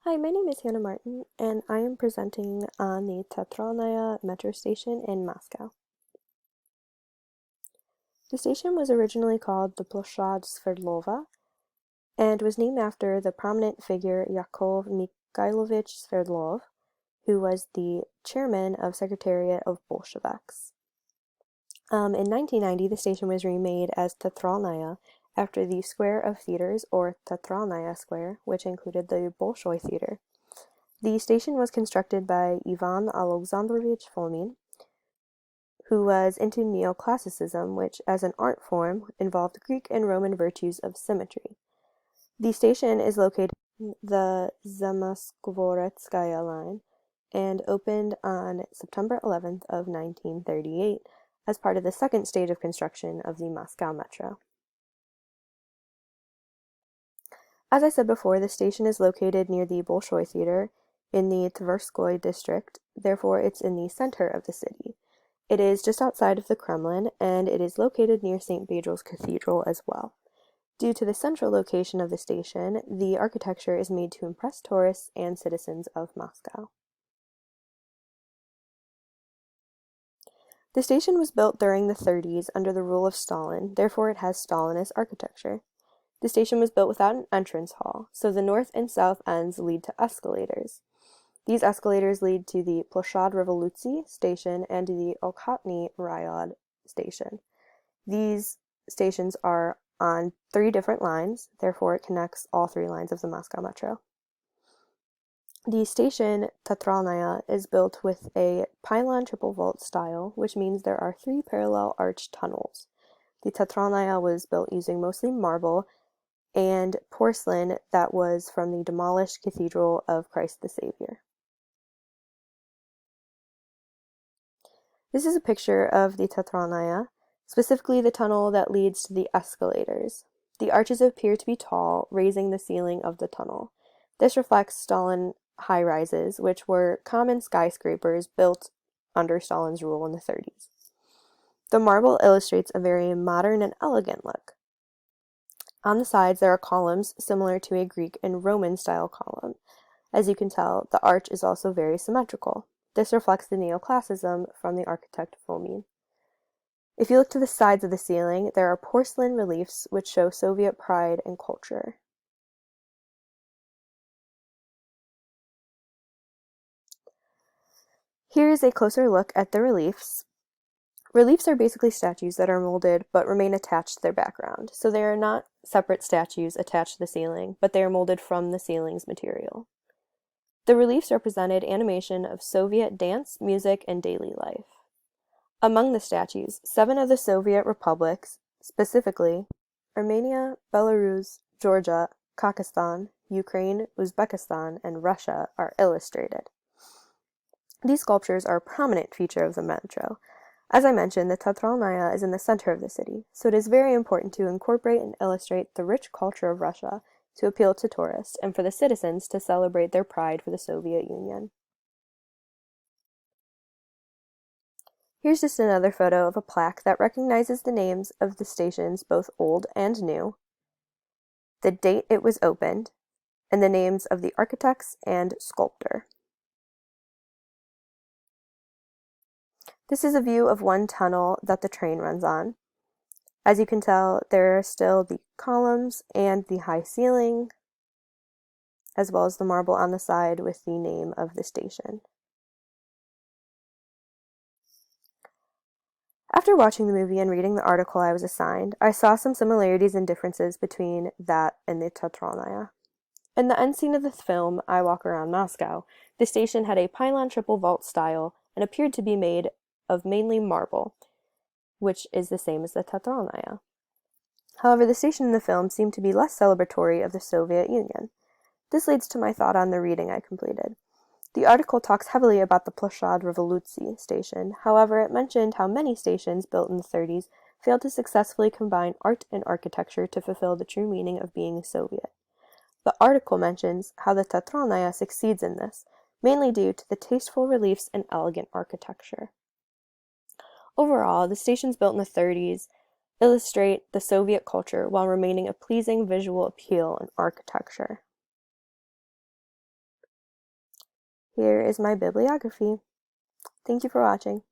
Hi, my name is Hannah Martin, and I am presenting on the Teatralnaya metro station in Moscow. The station was originally called the Ploshad Sverdlova and was named after the prominent figure Yakov Mikhailovich Sverdlov, who was the chairman of Secretariat of Bolsheviks. In 1990, the station was remade as Teatralnaya after the Square of Theaters, or Teatralnaya Square, which included the Bolshoi Theater. The station was constructed by Ivan Alexandrovich Fomin, who was into neoclassicism, which, as an art form, involved Greek and Roman virtues of symmetry. The station is located on the Zamoskvoretskaya line and opened on September 11th of 1938 as part of the second stage of construction of the Moscow Metro. As I said before, the station is located near the Bolshoi Theater in the Tverskoy district, therefore it's in the center of the city. It is just outside of the Kremlin, and it is located near St. Basil's Cathedral as well. Due to the central location of the station, the architecture is made to impress tourists and citizens of Moscow. The station was built during the 30s under the rule of Stalin, therefore it has Stalinist architecture. The station was built without an entrance hall, so the north and south ends lead to escalators. These escalators lead to the Ploshad Revolutsy station and to the Okhotny Rayod station. These stations are on 3 different lines, therefore it connects all 3 lines of the Moscow Metro. The station Teatralnaya is built with a pylon triple vault style, which means there are 3 parallel arch tunnels. The Teatralnaya was built using mostly marble and porcelain that was from the demolished Cathedral of Christ the Savior. This is a picture of the Teatralnaya, specifically the tunnel that leads to the escalators. The arches appear to be tall, raising the ceiling of the tunnel. This reflects Stalin high-rises, which were common skyscrapers built under Stalin's rule in the 30s. The marble illustrates a very modern and elegant look. On the sides, there are columns similar to a Greek and Roman-style column. As you can tell, the arch is also very symmetrical. This reflects the neoclassicism from the architect Fomin. If you look to the sides of the ceiling, there are porcelain reliefs which show Soviet pride and culture. Here is a closer look at the reliefs. Reliefs are basically statues that are molded but remain attached to their background, so they are not separate statues attached to the ceiling, but they are molded from the ceiling's material. The reliefs represented animation of Soviet dance, music, and daily life. Among the statues, 7 of the Soviet republics, specifically Armenia, Belarus, Georgia, Kazakhstan, Ukraine, Uzbekistan, and Russia, are illustrated. These sculptures are a prominent feature of the metro. As I mentioned, the Teatralnaya is in the center of the city, so it is very important to incorporate and illustrate the rich culture of Russia to appeal to tourists and for the citizens to celebrate their pride for the Soviet Union. Here's just another photo of a plaque that recognizes the names of the stations, both old and new, the date it was opened, and the names of the architects and sculptor. This is a view of one tunnel that the train runs on. As you can tell, there are still the columns and the high ceiling, as well as the marble on the side with the name of the station. After watching the movie and reading the article I was assigned, I saw some similarities and differences between that and the Teatralnaya. In the end scene of the film, I Walk Around Moscow, the station had a pylon triple vault style and appeared to be made of mainly marble, which is the same as the Teatralnaya. However, the station in the film seemed to be less celebratory of the Soviet Union. This leads to my thought on the reading I completed. The article talks heavily about the Ploshad Revolutsy station, however it mentioned how many stations built in the 30s failed to successfully combine art and architecture to fulfill the true meaning of being a Soviet. The article mentions how the Teatralnaya succeeds in this, mainly due to the tasteful reliefs and elegant architecture. Overall, the stations built in the 30s illustrate the Soviet culture while remaining a pleasing visual appeal and architecture. Here is my bibliography. Thank you for watching.